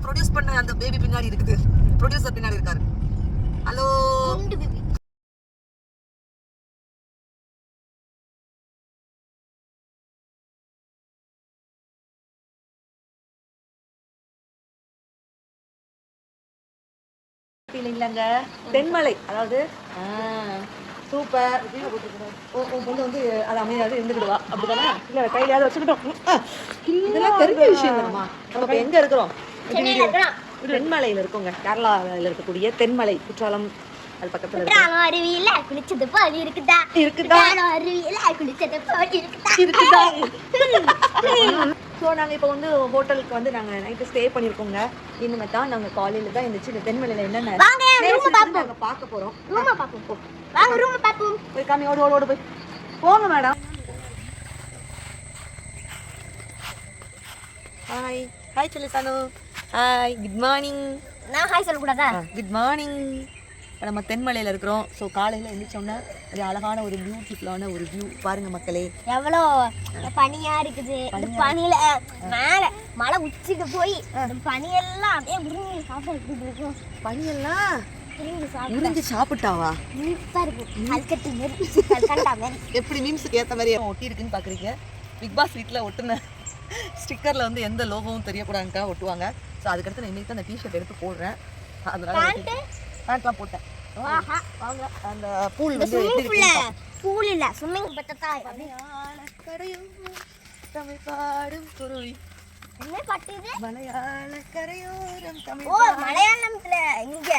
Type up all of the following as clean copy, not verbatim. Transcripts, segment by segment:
Produce பண்ண அந்த baby பின்னாடி இருக்குது, ப்ரொடியூசர் பின்னாடி இருக்காரு. ஹலோ இல்லைங்களாங்க, தென்மலை, அதாவது சூப்பர். கொஞ்சம் வந்து அது அமைதியாக இருந்துக்கிடுவா, அப்படிதானே? இல்லை கையிலையாவது வச்சுக்கிட்டோம். இதெல்லாம் தெரிஞ்ச விஷயம் இல்லைம்மா. நம்ம இப்போ எங்கே இருக்கிறோம்? தென்மலையில் இருக்கோங்க, கேரளாவில் இருக்கக்கூடிய தென்மலை குற்றாலம். அது பக்கத்துல அருவியில குளிச்சது போல் இருக்குதா அருவியில குளிச்சது போல் இருக்குதா. ஸோ நாங்கள் இப்போ வந்து ஹோட்டலுக்கு வந்து நாங்கள் நைட்டு ஸ்டே பண்ணியிருக்கோங்க. இனிமே தான் நாங்கள் காலையில் தான் இருந்துச்சு இந்த தென்மலையில் என்னென்ன நாங்கள் பார்க்க போகிறோம். போய் காமி, ஓடு ஓடு ஓடு போய் போங்க மேடம். ஹாய் ஹாய் சொல்லு சானு. Hi, good morning. நான் ஹாய் சொல்லக்கூடாதா? Good morning. நம்ம தென்மலையில் இருக்கிறோம். ஸோ காலையில் எழுந்திரிச்சோம்னா ஒரு அழகான ஒரு பியூட்டிஃபுல்லான ஒரு வியூ பாருங்கள் மக்களே. எவ்வளோ பனியாக இருக்குது. பனியில் மேலே மலை உச்சிக்கு போய் பனியெல்லாம் அப்படியே முருங்கி சாப்பிட்டு இருக்கும். பனியெல்லாம் முறிஞ்சு சாப்பிட்டாவா? எப்படி மீம்ஸுக்கு ஏற்ற மாதிரி ஒட்டி இருக்குன்னு பார்க்குறீங்க. பிக் பாஸ் வீட்டில் ஒட்டுன ஸ்டிக்கரில் வந்து எந்த லோகமும் தெரியக்கூடாதுக்கா ஒட்டுவாங்க. ஸோ அதுக்கடுத்து நான் இன்றைக்கி தான் அந்த டிஷர்ட் எடுத்து போடுறேன். அதனால பேண்ட்லாம் போட்டேன். வாங்க அந்த பூல் வந்து பூல் இல்லை, ஸ்விம்மிங் பத்தத்தாய் தமிழ் பாடும் குருவி. என்ன பாட்டு இது? மலையாள கரையோரம் தமிழ். ஓ, மலையாளம்ல இங்க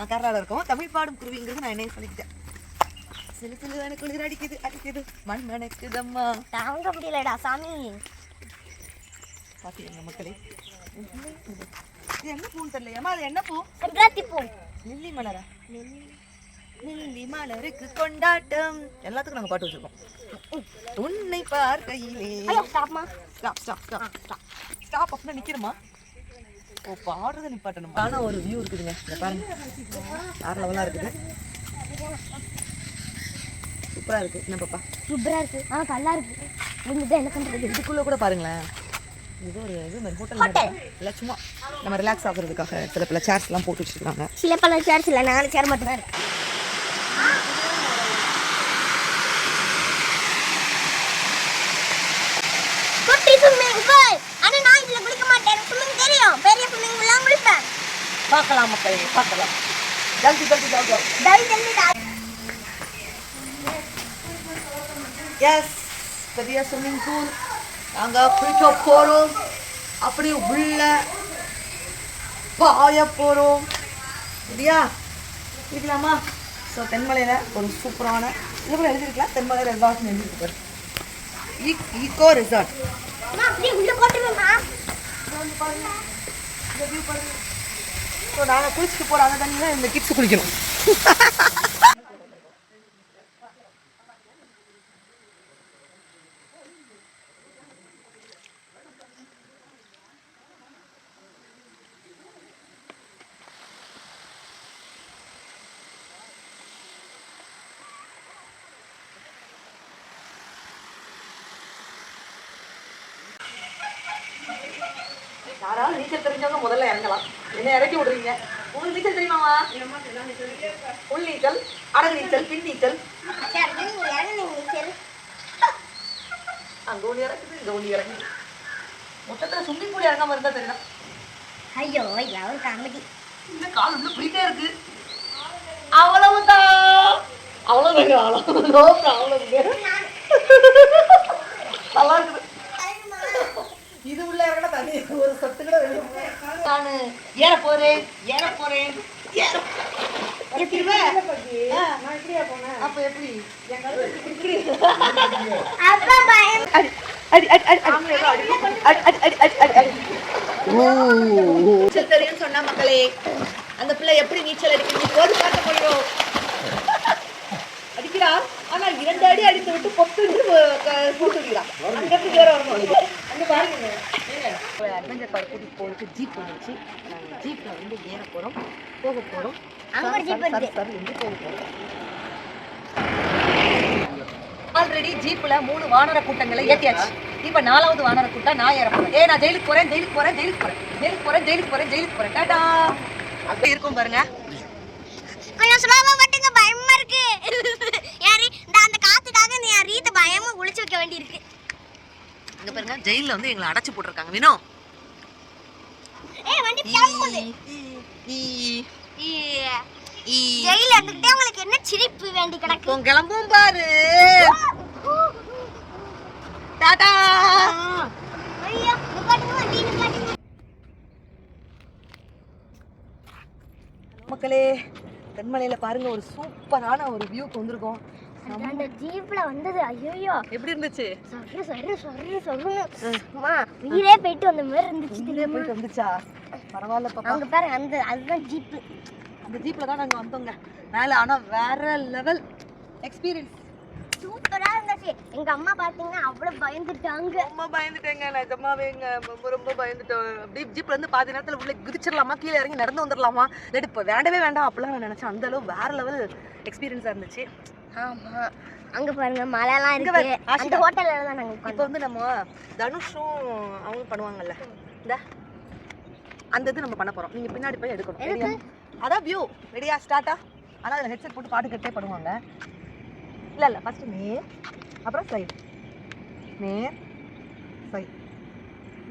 கேரளால இருக்கும். தமிழ் பாடும் குருவிங்கிறது நான் என்ன சொல்லிக்கிட்டேன். சிலு சிலுவான குளிர் அடிக்குது அடிக்குது மண் மணக்குதம்மா. தாங்க முடியலடா சாமி. பாத்தீங்க மக்களே, இது என்ன பூன்னு தெரியலையாமா? அது என்ன பூ? செம்பருத்தி பூ. லில்லி மலரா? லில்லி மலருக்கு கொண்டாட்டம். எல்லாத்துக்கும் நாங்கள் பாட்டு வச்சிருக்கோம். உன்னை பார்க்கையிலே. ஸ்டாப்மா. Stop stop stop stop stop. அப்படின்னா நிற்கிறோமா? ஓ, பாடுறதை நிப்பாட்டணுமா? ஆனால் ஒரு வியூ இருக்குதுங்க, இதை பாருங்க. வேற லெவலாக இருக்குது, சூப்பராக இருக்குது. என்ன பாப்பா? சூப்பராக இருக்குது. நல்லா இருக்குது. நீங்கள் என்ன பண்ணுறது? இதுக்குள்ளே கூட பாருங்களேன். இது ஒரு இது மாதிரி ஹோட்டல் இல்லை, சும்மா நம்ம ரிலாக்ஸ் ஆகுறதுக்காக சில பல சேர்ஸ்லாம் போட்டு வச்சுருக்காங்க. சில பல சேர்ஸ் இல்லை, 4 சேர் மட்டும் தான் இருக்கு. பார்க்கலாம் மக்களே, பார்க்கலாம். ஜல்தி ஜல்தி ஜல்தி. எஸ், பெரிய ஸ்விம்மிங் பூல். நாங்கள் குளிக்க போகிறோம். அப்படியே உள்ள பாய போகிறோம். இல்லையா? இருக்கலாமா? ஸோ தென்மலையில் ஒரு சூப்பரான இது கூட எழுதிருக்கலாம். தென்மலை ரெசார்ட்னு எழுதிருக்கு. Ego resort. ஸோ நாங்கள் குளிச்சுட்டு போகிற அந்த தண்ணியில் இந்த கிட்ஸ் குளிக்கணும். யாராவது நீச்சல் தெரிஞ்சவங்க முதல்ல இறங்கலாம். என்ன இறக்கி விடுறீங்க? உங்களுக்கு நீச்சல் தெரியுமாவா? உள் நீச்சல், அடகு நீச்சல், பின் நீச்சல். அங்கே ஒன்று இறக்குது, இங்கே ஒன்று இறங்குது. மொத்தத்தில் ஸ்விம்மிங் பூல் இறங்காம இருந்தால் தெரியும். ஐயோ, எவ்வளோ காமெடி. இந்த கால் உள்ள போயிட்டே இருக்கு. அவ்வளவுதான். No problem. நல்லா இருக்குது. இது உள்ள இறங்கினா தண்ணி ஒரு சொட்டு கூட வெளியே நான் ஏற போறேன். அப்ப எப்படி நீச்சல் தெரியும் சொன்னா மக்களே, அந்த பிள்ளை எப்படி நீச்சல் அடிக்கணும் போது பார்க்க போயிடும். அடிக்கிறா, ஆனா 2 அடி அடித்து விட்டு பொத்து கூட்டுக்கிறான். அங்க எப்படி வேற வரணும். அங்க பாருங்க, அட்வென்ச்சர் பார்க் கூட்டிட்டு போறதுக்கு ஜீப் வந்துச்சு. நாங்கள் ஜீப்ல வந்து ஏற போறோம், போக போறோம். ஆல்ரெடி ஜீப்ல 3 வானர கூட்டங்களை ஏத்தியாச்சு. இப்ப 4வது வானர கூட்டம் நான் ஏற போறேன். நான் ஜெயிலுக்கு போறேன். டாடா. அப்படி இருக்கும் பாருங்க. கொஞ்சம் ஸ்லோவா வட்டுங்க, பயமா இருக்கு. யாரி அந்த காத்துக்காக நீ ரீத பயமா ஒளிச்சு வைக்க வேண்டியிருக்கு. அங்க பாருங்க, ஜெயில்ல வந்து எங்களை அடைச்சு போட்டுருக்காங்க. வினோ, வண்டி கிளம்புது. ஜெயில இருந்துகிட்டே உங்களுக்கு என்ன சிரிப்பு வேண்டி கிடக்கு. கிளம்பும் பாரு. டாடா. ஐயோ, நிப்பாட்டுங்க வண்டி, நிப்பாட்டுங்க. மக்களே, தென்மலையில பாருங்க, ஒரு சூப்பரான ஒரு வியூக்கு வந்திருக்கோம். அந்த ஜீப்ல வந்தது ஐயோ எப்படி இருந்துச்சு? உயிரே போயிட்டு வந்த மாதிரி இருந்துச்சு. போயிட்டு வந்துச்சா? பரவாயில்ல பாப்பா. அங்க பாருங்க, அதுதான் ஜீப். அந்த ஜீப்ல தான் நாங்க வந்தோங்க மேல. ஆனா வேற லெவல் எக்ஸ்பீரியன்ஸ், சூப்பரா இருந்துச்சு. எங்க அம்மா பாத்தீங்கன்னா அவ்வளவு பயந்துட்டாங்க. ரொம்ப பயந்துட்டேங்க, நிஜமாவேங்க ரொம்ப பயந்துட்டோம். அப்படியே ஜீப்ல இருந்து பாதி நேரத்துல உள்ள குதிச்சிடலாமா, கீழே இறங்கி நடந்து வந்துடலாமா, இல்லாட்டி இப்போ வேண்டவே வேண்டாம் அப்படிலாம் நான் நினைச்சேன். அந்த அளவு வேற லெவல் எக்ஸ்பீரியன்ஸா இருந்துச்சு. ஆமா, அங்க பாருங்க மலைலாம் இருக்கு. அந்த ஹோட்டல்ல தான் நாங்க இப்போ வந்து நம்ம தனுஷும் அவங்க பண்ணுவாங்கல்ல, இந்த அந்த இது நம்ம பண்ண போறோம். நீங்க பின்னாடி போய் எடுக்கணும். அதான் வியூ. ரெடியா? ஸ்டார்ட்டா? ஆனால் அதில் ஹெட்செட் போட்டு பாட்டு கட்டே பண்ணுவாங்க. இல்லை ஃபர்ஸ்ட் நேர், அப்புறம் சைட், நேர் சைட்,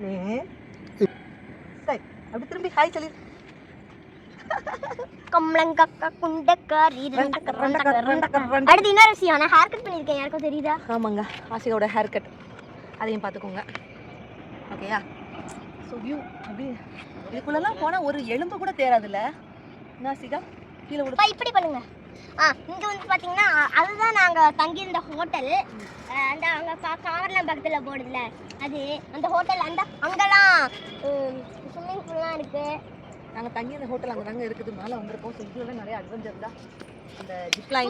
நேர் சைட். அப்படி திரும்பி ஹாய் சொல்லி. கம்லங்கக்கா குண்டக்காரி. அடுத்து இன்னொரு விஷயம், நான் ஹேர் கட் பண்ணியிருக்கேன். யாருக்கும் தெரியுதா? ஆமாங்க, ஆசிகாவோட ஹேர் கட். அதையும் பார்த்துக்கோங்க. ஓகேயா? ஸோ வியூ அப்படி இதுக்குள்ளெல்லாம் போனால் ஒரு எலும்பு கூட தேராதுல்ல ஆசிகா? கீழே விட இப்படி பண்ணுங்க. இங்கே வந்து பார்த்தீங்கன்னா அதுதான் நாங்கள் தங்கியிருந்த ஹோட்டல். அந்த அங்கே காவர்லாம் பக்கத்தில் போடுதுல அது அந்த ஹோட்டல். அங்கெல்லாம் ஸ்விம்மிங் பூல்லாம் இருக்குது. நாங்கள் தங்கியிருந்த ஹோட்டல் அங்கே தாங்க இருக்குது. மேலே வந்திருக்கோம். ஸோ இதுல நிறைய அட்வென்ச்சர் தான். அந்த ஜிப்லைன்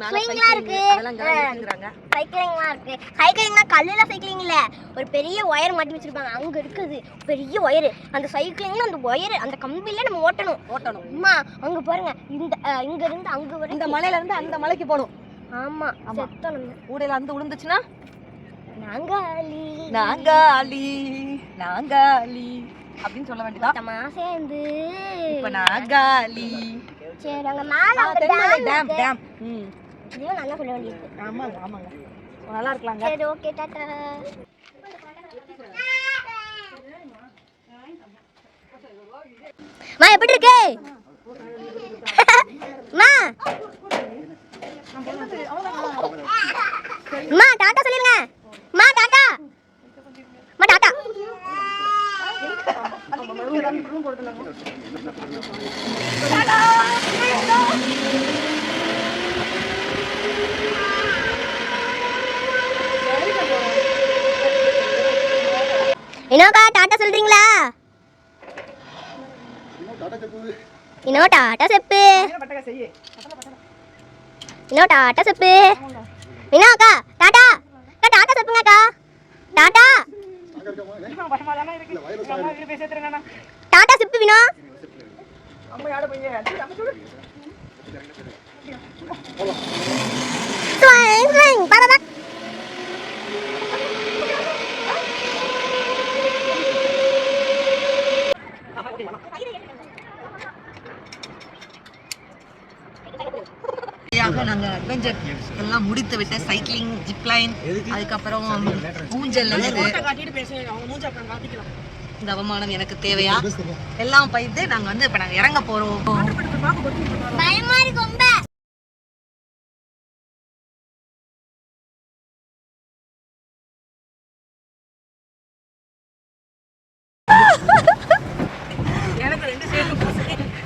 மேலே இருக்கு, அதெல்லாம் இருக்குறாங்க. சைக்கிளிங்லாம் இருக்கு. சைக்கிளிங்னா கல்லுல சைக்கிளிங் இல்லை, ஒரு பெரிய ஒயர் மாட்டி வச்சிருப்பாங்க. அங்கே இருக்குது பெரிய ஒயரு. அந்த சைக்கிளிங்ல அந்த ஒயரு அந்த கம்பியில நம்ம ஓட்டணும். அம்மா அங்கே பாருங்க, இங்க இருந்து அங்கே வரை, இந்த மலையில இருந்து அந்த மலைக்கு போகணும். ஆமா, செத்தணும். ஊடையில வந்து விழுந்துச்சுன்னா நாங்காலி அப்படின்னு சொல்ல வேண்டியதா. சேர்ந்து இப்ப நாகாலி. சரி, அங்க மேல டேம் இதையும் நல்லா சொல்ல வேண்டியது. ஆமாங்க நல்லா இருக்கலாங்க. சரி, ஓகே, டாடா. மா எப்படி இருக்கு? மா டாடா சொல்லிருங்க. மா டாடா. என்னக்கா டாடா சொல்றீங்களா? இன்னும் டாடா செப்பு. என்னக்கா டாடா டாடா செப்புங்கக்கா. டாடா டாடா செப்பு வினோ. பரவாயில்ல. நாங்கள் அட்வென்ச்சர் எல்லாம் முடித்து விட்ட சைக்கிளிங், ஜிப்லைன், அதுக்கப்புறம் ஊஞ்சல், இந்த அவமானம் எனக்கு தேவையா எல்லாம் பயிர்ந்து நாங்கள் வந்து இப்போ நாங்கள் இறங்க போகிறோம். பயமா இருக்கு ரொம்ப.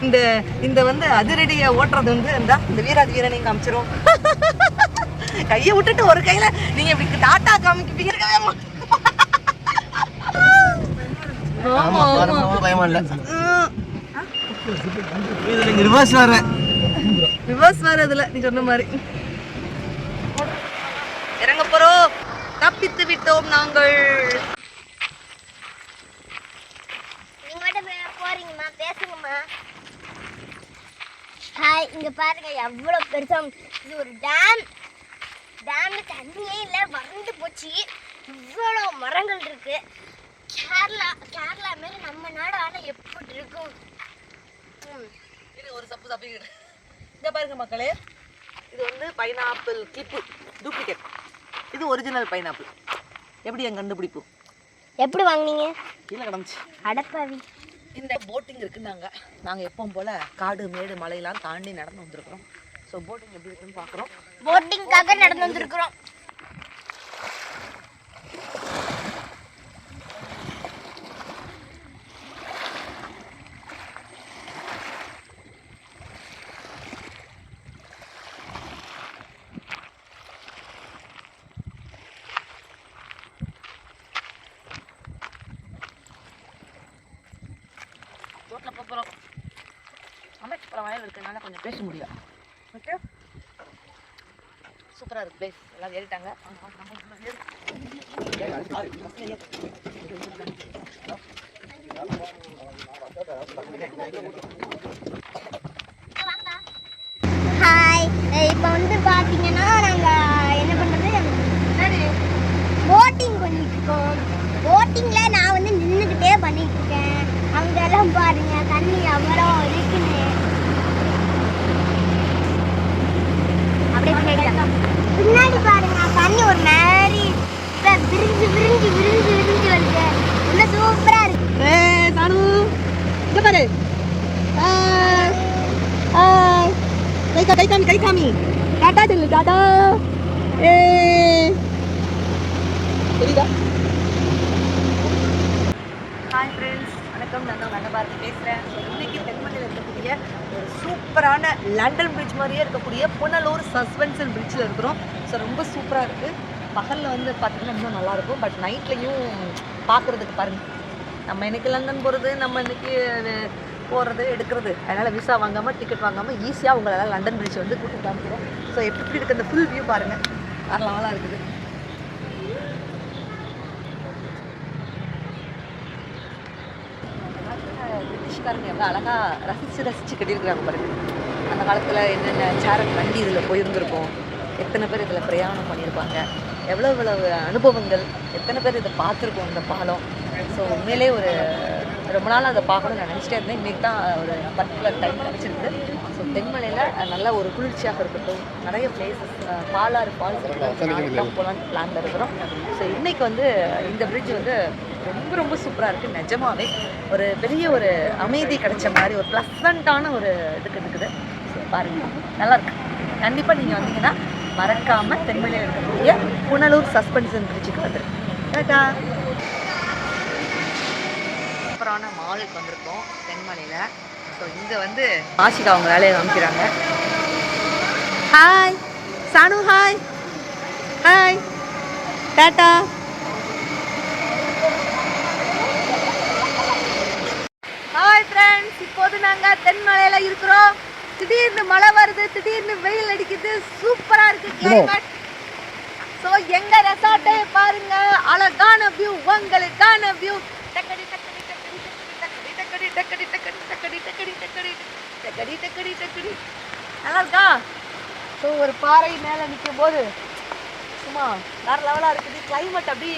இந்த இந்த வந்து அதிரடியை ஓட்டுறது வந்து இந்த வீராதி வீரனையும் காமிச்சிரும். கையை விட்டுட்டு ஒரு கையில நீங்க இப்படி டாட்டா காமிப்பீங்க. ரிவர்ஸ் வேற இதுல நீ சொன்ன மாதிரி இறங்க போறோம். தப்பித்து விட்டோம் நாங்கள். போறீங்கம்மா, பேசுங்கம்மா. ஹாய், இங்க பாருங்க எவ்வளவு பெருசா. இது ஒரு டேம். டேம்ல தண்ணியே இல்ல, வறண்டு போச்சு. இவ்வளவு மரங்கள் இருக்கு. கேரளா மேல நம்ம நாடு ஆனா எப்படி இருக்கும்? இது ஒரு சப்பு தப்பிக்கிட்டு இங்க பாருங்க மக்களே. இது வந்து பைனாப்பிள் கிளிப்பு டூப்ளிகேட். இது ஒரிஜினல் பைனாப்பிள். எப்படி என் கண்டுபிடிப்பு? எப்படி வாங்குனீங்க? கீழே கிடந்துச்சு. அடப்பாவி. இந்த போட்டிங் இருக்குன்னாங்க. நாங்கள் எப்பவும் போல் காடு மேடு மலையெல்லாம் தாண்டி நடந்து வந்திருக்கிறோம். ஸோ போட்டிங் எப்படி இருக்குன்னு பார்க்குறோம். போட்டிங்காக நடந்து வந்திருக்கிறோம். ரோட்டில் போகிறோம். அமைச்சப்பழம் வயல் இருக்கிறதுனால கொஞ்சம் பேச முடியல. ஓகே, சூப்பராக இருக்குது பிளேஸ். எல்லாம் ஏறிட்டாங்க. ஹாய், இப்போ வந்து பார்த்தீங்கன்னா நாங்கள் என்ன பண்ணுறது, போட்டிங் பண்ணிட்டு இருக்கோம். போட்டிங்கில் நான் வந்து நின்றுக்கிட்டே பண்ணிட்டு இருக்கேன். அங்கெல்லாம் பாருங்க தண்ணி அவ்வளோ இருக்குன்னு. அப்படியே பின்னாடி பாருங்க தண்ணி ஒரு மாதிரி விரிஞ்சு விரிஞ்சு விரிஞ்சு விரிஞ்சு வருது. இன்னும் சூப்பராக இருக்கு. சானு இங்கே பாரு. கை காமி டாடா சொல்லு. டாடா. தெரியுதா? ஹாய் ஃப்ரெண்ட்ஸ், வணக்கம். நான் தான் வண்ணபாரதி பேசுகிறேன். இன்றைக்கி தென்மலையில் இருக்கக்கூடிய ஒரு சூப்பரான லண்டன் பிரிட்ஜ் மாதிரியே இருக்கக்கூடிய புனலூர் சஸ்பென்ஷன் பிரிட்ஜில் இருக்கிறோம். ஸோ ரொம்ப சூப்பராக இருக்குது. பகலில் வந்து பார்த்திங்கன்னா இன்னும் நல்லாயிருக்கும். பட் நைட்லேயும் பார்க்குறதுக்கு பாருங்கள். நம்ம இன்றைக்கி லண்டன் போகிறது, நம்ம இன்றைக்கி போகிறது எடுக்கிறது, அதனால் விசா வாங்காமல் டிக்கெட் வாங்காமல் ஈஸியாக உங்களால் லண்டன் பிரிட்ஜ் வந்து கூட்டிட்டு காமிக்கிறோம். ஸோ எப்படி இருக்குது அந்த ஃபுல் வியூ பாருங்கள். நல்லா இருக்குது. பிரிட்டிஷ்காரங்க எவ்வளோ அழகாக ரசித்து கட்டியிருக்கிறாங்க பாருங்க. அந்த காலத்தில் என்னென்ன சேரன் வண்டி இதில் போயிருந்துருக்கோம், எத்தனை பேர் இதில் பிரயாணம் பண்ணியிருப்பாங்க, எவ்வளவு அனுபவங்கள், எத்தனை பேர் இதை பார்த்துருக்கோம் இந்த பாலம். ஸோ உண்மையிலே ஒரு ரொம்ப நாள் அதை பார்க்கணும்னு நான் நினச்சிட்டே இருந்தேன். இன்றைக்கி தான் ஒரு பர்டிகுலர் டைம் கிடச்சிருக்கு. ஸோ தென்மலையில் நல்ல ஒரு குளிர்ச்சியாக இருக்கட்டும், நிறைய பிளேசஸ், பாலாறு ஃபால்ஸ் போகலான்னு பிளானில் இருக்கிறோம். ஸோ இன்றைக்கி வந்து இந்த பிரிட்ஜ் வந்து ரொம்ப ரொம்ப சூப்பராக இருக்குது. நிஜமாவே ஒரு பெரிய ஒரு அமைதி கிடைச்ச மாதிரி ஒரு ப்ளசண்ட்டான ஒரு இதுக்கு இருக்குது. ஸோ பாருங்கள், நல்லாயிருக்கு. கண்டிப்பாக நீங்கள் வந்தீங்கன்னா மறக்காமல் தென்மலையில் இருக்கக்கூடிய புனலூர் சஸ்பென்ஷன் பிரிட்ஜுக்கு வந்துருக்கு. டாடா. சூப்பரான மாலுக்கு வந்திருக்கோம் தென்மலையில். ஸோ இங்கே வந்து ஆஷிகா அவங்க வேலையை காமிக்கிறாங்க. Hi Chanu. Hi hi tata. Hi friends, இப்போது நாங்கள் தென்மலையில் இருக்கிறோம். திடீர்னு மழை வருது, திடீர்னு வெயில் அடிக்குது. சூப்பராக இருக்குது கிளைமேட். ஸோ எங்கள் ரெசார்ட்டை பாருங்க, அழகான வியூ, உங்களுக்கான வியூ. டக்கடி டக்கடி டக்கடி டக்கடி டக்கடி டக்கடி டக்கடி டக்கடி டக்கடி டக்கடி டக்கடி டக்கடி. நல்லா இருக்கா? ஸோ ஒரு பாறை மேலே நிற்கும் போது சும்மா வேறு லெவலாக இருக்குது. கிளைமேட் அப்படி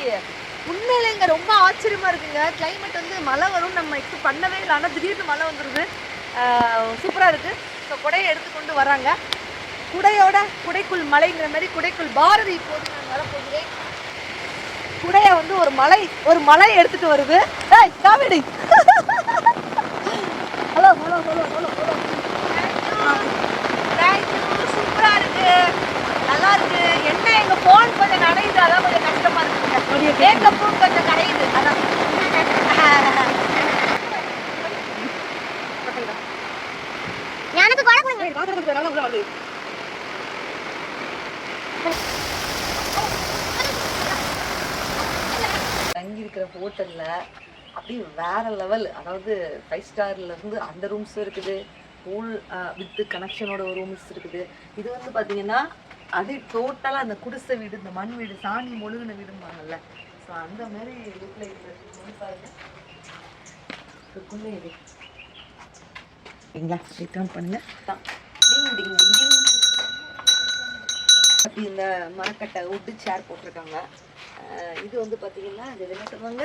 உண்மையில இங்கே ரொம்ப ஆச்சரியமாக இருக்குங்க. கிளைமேட் வந்து மழை வரும்னு நம்ம எக்ஸ்பெக்ட் பண்ணவே இல்லை, ஆனால் திடீர்னு மழை வந்துடுது. சூப்பராக இருக்குது. ஸோ குடையை எடுத்துக்கொண்டு வராங்க. குடையோட குடைக்குள் மலைங்கிற மாதிரி குடைக்குள் பாரதி இப்போது நான் வரப்போகிறேன். குடையை வந்து ஒரு மலை எடுத்துட்டு வருது. Comedy. Hello hello hello hello hello. Thank you. சூப்பராக இருக்கு, நல்லா இருக்கு. என்ன எங்கள் ஃபோன் கொஞ்சம் நனையுது, அதான் கொஞ்சம் கஷ்டமாக இருக்குங்க. மேக்கப்பும் கொஞ்சம் கரையுது, அதான். தங்கி இருக்கிற ஹோட்டல்ல அப்படி வேற லெவல். அதாவது 5 ஸ்டார்ல இருந்து அந்த ரூம்ஸ் இருக்குது, பூல் வித் கனெக்ஷனோட ஒரு ரூம்ஸ் இருக்குது. இது வந்து பாத்தீங்கன்னா அது டோட்டலா அந்த குடிசை வீடு, இந்த மண் வீடு, சாணி மொழுகின வீடும்பாங்கல்ல, ஸோ அந்த மாதிரி லுக்ல இருக்குது பாருங்க. இதுக்குள்ளே இது சரிங்களா, ரிட்டர்ன் பண்ணுங்க. டிங் டிங் டிங் டிங். அப்படி இந்த மரக்கட்டை உட்டு சேர் போட்டிருக்காங்க. இது வந்து பார்த்தீங்கன்னா இது என்ன சொல்லுவாங்க,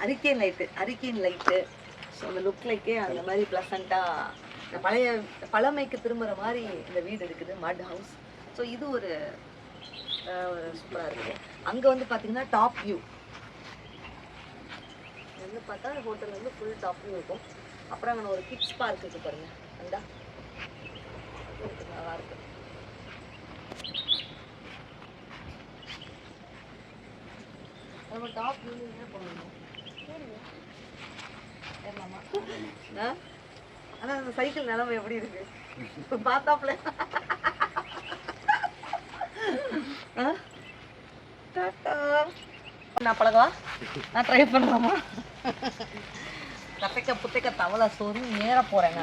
அரிக்கேன் லைட்டு. ஸோ அந்த லுக் லைக்கே அந்த மாதிரி ப்ளசண்ட்டாக இந்த பழைய பழமைக்கு திரும்புகிற மாதிரி இந்த வீடு இருக்குது, மட் ஹவுஸ். ஸோ இது ஒரு சூப்பராக இருக்குது. அங்கே வந்து பார்த்தீங்கன்னா டாப் வியூ வந்து பார்த்தா ஹோட்டல் வந்து ஃபுல் டாப் வியூ இருக்கும். அப்புறம் அங்கே ஒரு கிட்ஸ் பார்க் இருக்குது பாருங்க, அந்த நல்லா இருக்கு. நம்ம டாப் வியூ என்ன பண்ணணும் ஏறலாமா? ஆனால் அந்த சைக்கிள் நிலைமை எப்படி இருக்கு பார்த்தாப்ல. நான் பழகவா, நான் ட்ரை பண்ணலாமா? கத்தைக்க புத்தைக்க தவளை சோறு நேர போறேங்க.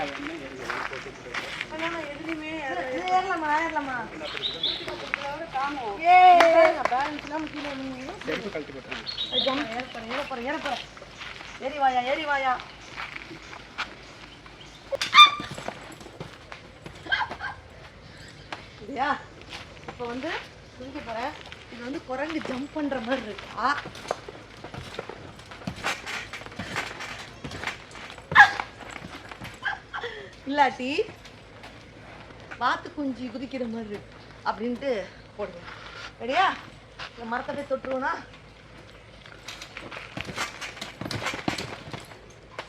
ஏறி வாயா. இல்லையா, இப்போ வந்து குளிக்க போறேன். இது வந்து குரங்கு ஜம்ப் பண்ற மாதிரி இருக்கா, இல்லாட்டி வாத்து குஞ்சு குதிக்கிற மாதிரி இருக்கு அப்படின்ட்டு போடுங்க. ரெடியா? இந்த மரத்தை போய் தொட்டுருவோனா?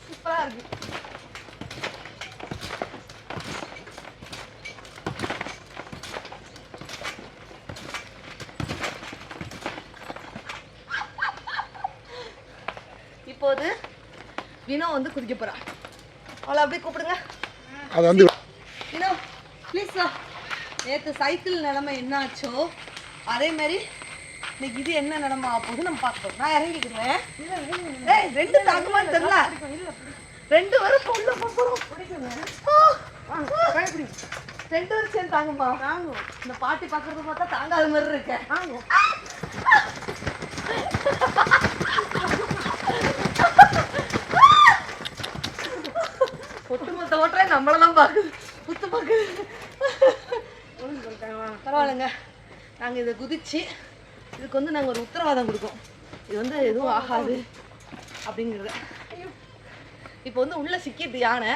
சூப்பரா இருக்கு. இப்போது வினோ வந்து குதிக்க போறா. அவளை அப்படியே கூப்பிடுங்க. அது வந்து வினோ ப்ளீஸ் வா. நேற்று சைக்கிள் நிலைமை என்ன ஆச்சோ அதே மாதிரி இன்னைக்கு இது என்ன நிலைமை ஆகுது நம்ம பார்ப்போம். நான் இறங்கிக்கிறேன். ஏய், 2 தாங்குமான்னு தெரியல, 2 வரும் உள்ள போகிறோம். 2 வரும் சேர்ந்து தாங்குமா? தாங்கும். இந்த பாட்டி பார்க்கறது பார்த்தா தாங்காத மாதிரி இருக்கேன். தாங்கும். ஒட்டுமொத்த ஓட்டுற நம்மளதான் பார்க்குது, குத்து பார்க்குது. பரவாயில்லைங்க, நாங்கள் இதை குதிச்சு இதுக்கு வந்து நாங்கள் ஒரு உத்தரவாதம் கொடுக்கோம், இது வந்து எதுவும் ஆகாது அப்படிங்கிறத. இப்போ வந்து உள்ள சிக்கிட்டு யானை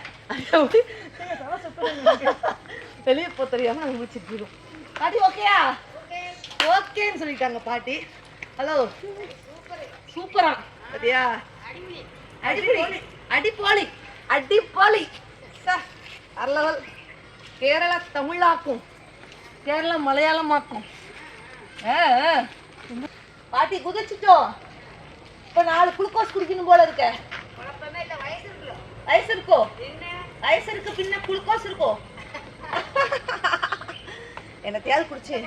வெளியே போ தெரியாமல் நாங்கள் முடிச்சுட்டு இருக்கோம். பாட்டி ஓகேயா? ஓகேன்னு சொல்லிட்டாங்க பாட்டி. ஹலோ, சூப்பரா பாத்தியா? அடிப்போலி அடிப்போலி சார், லெவல். கேரளா தமிழாக்கும், கேரளா மலையாளமாக்கும். பாட்டி குதிச்சிட்டோம். இப்போ 4 குளுக்கோஸ் குடிக்கணும் போல இருக்க. வயசு இருக்கோ? வயசு இருக்கு, பின்ன குளுக்கோஸ் இருக்கோ? என்னத்தையாவது குடிச்சு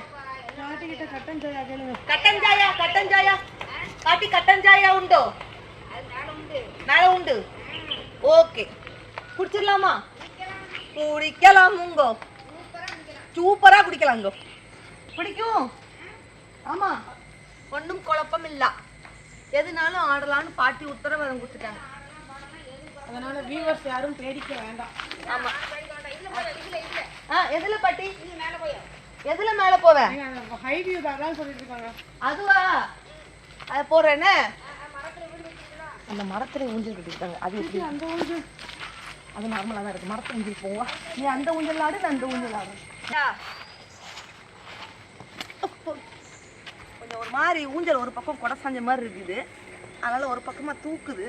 கட்டன் ஜாயா பாட்டி, கட்டன் ஜாயா உண்டோ? நாளை உண்டு. ஓகே, குடிச்சிடலாமா? குடிக்கலாமுங்கோ, சூப்பரா குடிக்கலாங்கோ. பிடிக்கும். ஆமா, ஒன்றும் குழப்பம் இல்லை, எதுனாலும் ஆடலான்னு பாட்டி உத்தரவாதம் கொடுத்துட்டாங்க. அதனால வியூவர்ஸ் யாரும் பேடிக்க வேண்டாம். ஆமா. எதுல பாட்டி? எதுல மேல போவேன்? ஹை வியூ தான் சொல்லிட்டு இருக்காங்க. அதுவா? அது போறேன்னு அந்த மரத்துல ஊஞ்சல் கட்டிருக்காங்க. அது எப்படி? அந்த ஊஞ்சல் அது நார்மலா தான் இருக்கு. மரத்துல ஊஞ்சல் போவா, நீ அந்த ஊஞ்சல் ஆடு, நான் அந்த ஊஞ்சல் ஆடு. கொஞ்சம் ஒரு மாதிரி ஊஞ்சல் ஒரு பக்கம் கொடை சாஞ்ச மாதிரி இருக்குது, அதனால ஒரு பக்கமா தூக்குது.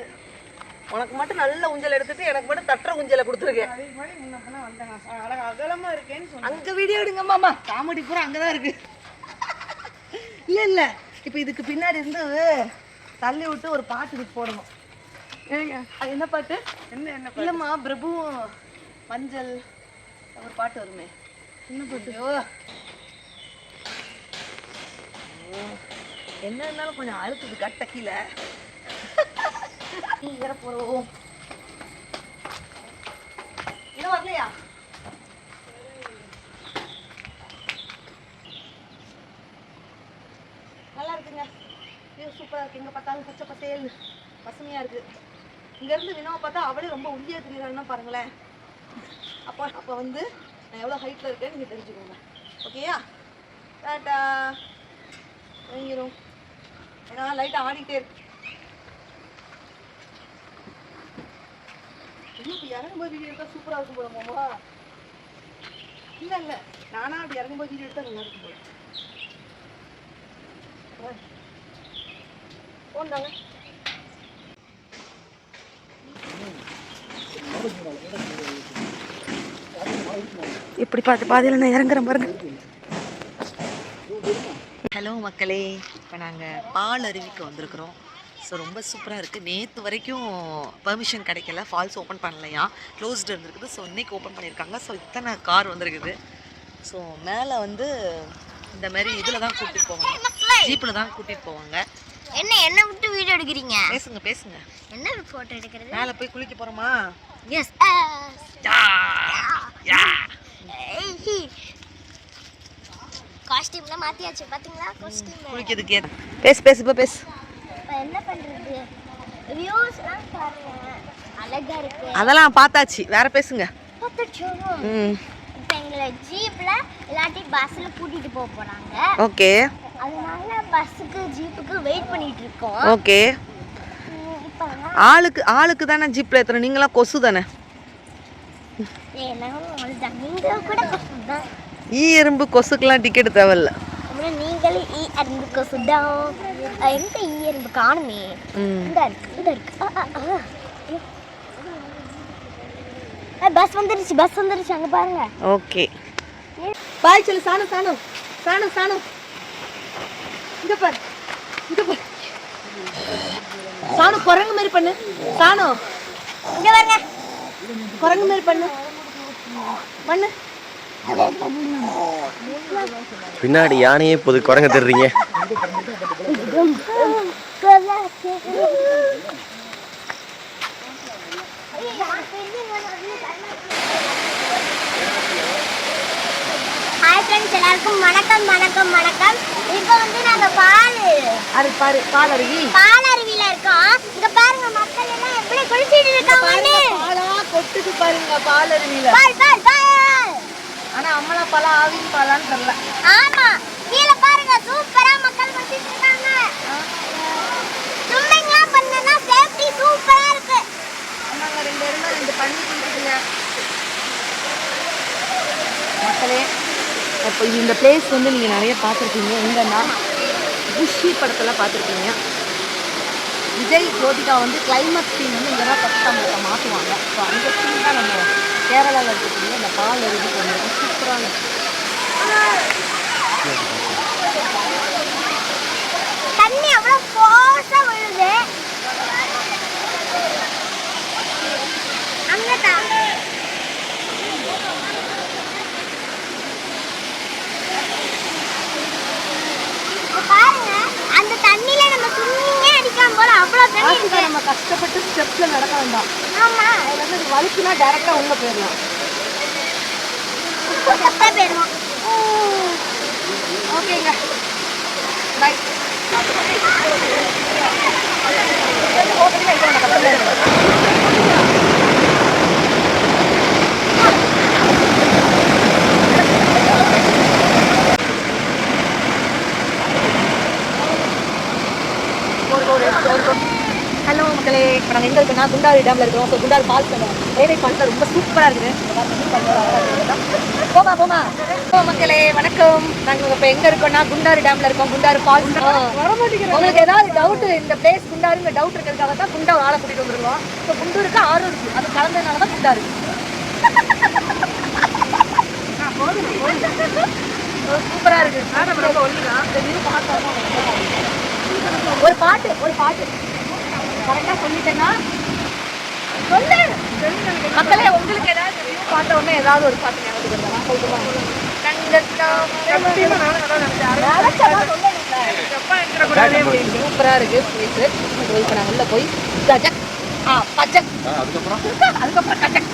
உனக்கு மட்டும் நல்ல ஊஞ்சல் எடுத்துட்டு எனக்கு மட்டும் தட்டுற ஊஞ்சலை கொடுத்துருக்கேன். அங்க வீடியோ எடுங்க மாமா, காமெடி பூரா அங்கதான் இருக்கு. இல்ல இல்ல, இப்ப இதுக்கு பின்னாடி இருந்து தள்ளி விட்டு ஒரு பாட்டு இதுக்கு போடணும். அது என்ன பாட்டு? இல்லம்மா, பிரபு மஞ்சள் ஒரு பாட்டு வருமே, என்ன பாட்டு? என்ன இருந்தாலும் கொஞ்சம் அழுத்துது கட்ட கீழே. வேற போறோம். இன்னும் வரலையா? நல்லா இருக்குங்க. சூப்பரா இருக்கு. எங்க பார்த்தாலும் பச்சை பசேல் பசுமையா இருக்கு. இங்க இருந்து வினோவை பார்த்தா அவளே ரொம்ப உண்டியா தெரியுறாங்கன்னா பாருங்களேன். அப்போ வந்து நான் எவ்வளோ ஹைட்ல இருக்கேன்னு நீங்க தெரிஞ்சுக்கோங்க. ஓகேயா? டாட்டா. இறங்கிரும். ஏன்னா லைட்டா ஆடிட்டே இருக்கு. இப்போ இறங்கும்போது வீடியோ எடுத்தா சூப்பரா இருக்கும் போல மாமா. இல்ல இல்ல, நானா அப்படி இறங்கும்போது வீடியோ எடுத்தா நல்லா இருக்கும் போல. போண்டாங்க. இப்படி பார்த்து பாதியில் நான் இறங்குறேன் பாருங்க. ஹலோ மக்களே, இப்போ நாங்கள் பால் அருவிக்கு வந்திருக்கிறோம். ஸோ ரொம்ப சூப்பராக இருக்குது. நேற்று வரைக்கும் பெர்மிஷன் கிடைக்கல, ஃபால்ஸ் ஓப்பன் பண்ணலையா, க்ளோஸ்டு இருந்திருக்குது. ஸோ இன்றைக்கி ஓப்பன் பண்ணியிருக்காங்க. ஸோ இத்தனை கார் வந்துருக்குது. ஸோ மேலே வந்து இந்த மாதிரி இதில் தான் கூட்டிகிட்டு போவாங்க, ஜீப்பில் தான் கூட்டிகிட்டு போவாங்க. என்ன விட்டு வீடியோ எடுக்கிறீங்க? பேசுங்க. என்ன ஃபோட்டோ எடுக்கிறது? மேலே போய் குளிக்க போகிறோமா? எஸ். காஸ்டியூம்லாம் மாத்தியாச்சு பாத்தீங்களா? காஸ்டியூம் குளிக்கிறதுக்கு பேசு இப்போ பேசு. இப்போ என்ன பண்றது? வியூஸ்லாம் பாருங்க, அழகா இருக்கு. அதெல்லாம் பார்த்தாச்சு, வேற பேசுங்க. இப்போ எங்களை ஜீப்ல இல்லாட்டி பஸ்ல கூட்டிட்டு போக போறாங்க. ஓகே. அதனால பஸ்ஸுக்கு ஜீப்புக்கு வெயிட் பண்ணிட்டு இருக்கோம். ஓகே. ஆளுக்கு தானே ஜீப்ல ஏத்துறோம், நீங்களாம் கொசு தானே. நீங்க கூட கொசு தான். எறும்பு கொசுக்கெல்லாம் டிக்கெட் தேவையில்ல. நீங்களும் எறும்பு கொசு தான். எந்த எறும்பு காணுமே. இந்த இருக்கு. பஸ் வந்துருச்சு அங்க பாருங்க. ஓகே பாய் சொல்லு. சாணு இங்க பாரு. சாணு குரங்கு மாதிரி பண்ணு. சாணு இங்க பாருங்க, குரங்கு மாதிரி பண்ணு. பின்னாடி யானையே பொது குரங்க தெரிறீங்க. ஹாய் ஃப்ரெண்ட்ஸ், எல்லாருக்கும் வணக்கம். இப்போ வந்து நாங்க பால் அருவியில இருக்கோம். இங்க பாருங்க மக்கள் எல்லாம் எப்படி குளிச்சிட்டு இருக்காங்கன்னு. பாலா கொட்டுது பாருங்க பால் அருவியில. பால். ஆனா அம்மலா பாலா ஆவின் பாலான்னு தெரியல. ஆமா, கீழ பாருங்க சூப்பரா மக்கள் குளிச்சிட்டு இருக்காங்க. ஸ்விம்மிங்லாம் பண்ணனா சேஃப்டி சூப்பரா இருக்கு. ஆமாங்க, ரெண்டு பண்ணி குளிக்குதுங்க மக்களே. இப்போ இந்த பிளேஸ் வந்து நீங்கள் நிறைய பார்த்துருக்கீங்க. எங்கன்னா குஷி படத்தில் பார்த்துருக்கீங்க. விஜய் ஜோதிகா வந்து கிளைமேக்ஸ் சீன் வந்து இங்கே தான் ஃபஸ்ட் நம்மளை மாற்றுவாங்க. ஸோ அந்த சீன் தான் நம்ம கேரளாவில் இருக்கக்கூடிய இந்த பால் அருவிக்கு வந்து சூப்பரான தண்ணி அவ்வளோ ஃபோர்ஸா விழுது. அங்கதான் பாருங்க, அந்த தண்ணியில நம்ம ஸ்விம்மிங்கே அடிக்கலாம் போல அவ்வளோ தண்ணி இருக்கு. நம்ம கஷ்டப்பட்டு ஸ்டெப்ஸ்ல நடக்க வேண்டாம். ஆமா, அதுல இருந்து வலிக்குனா டைரக்டா உள்ள போயிடலாம். போயிடுவோம். ஓகேங்க, பை. ஹலோ மக்களே, இப்போ நாங்கள் எங்கே இருக்கோம்னா குண்டாறு டேமில் இருக்கிறோம். ஸோ குண்டாறு ஃபால்ஸ் ரேவை ஃபால்ஸில் ரொம்ப சூப்பராக இருக்குது. போமா. மக்களே வணக்கம். நாங்கள் இப்போ எங்கே இருக்கோம்னா குண்டாறு டேமில் இருக்கோம். குண்டாறு ஃபால்ஸ். உங்களுக்கு ஏதாவது டவுட்டு, இந்த பிளேஸ் குண்டாருங்க டவுட் இருக்கிறதுக்காக தான் குண்டா ஒரு ஆளை கூட்டிகிட்டு வந்துருக்கோம். ஸோ குண்டூருக்கு ஆறும் இருக்குது, அது கலந்ததுனால தான் குண்டாரு. சூப்பராக இருக்குது. ஒரு பாட்டு கரெக்டாக சொல்லிட்டேன்னா சொல்லு மக்களே. உங்களுக்கு ஏதாவது பார்த்த உடனே ஏதாவது ஒரு பாட்டு ஞாபகத்துக்கு வருதா? சத்தியமா நானும் அதான் நினைச்சேன். சூப்பரா இருக்கு ஸ்வீட்டு. இப்போ நாங்கள் உள்ள போய் கஜக் பச்சக் அதுக்கப்புறம் கஜக்.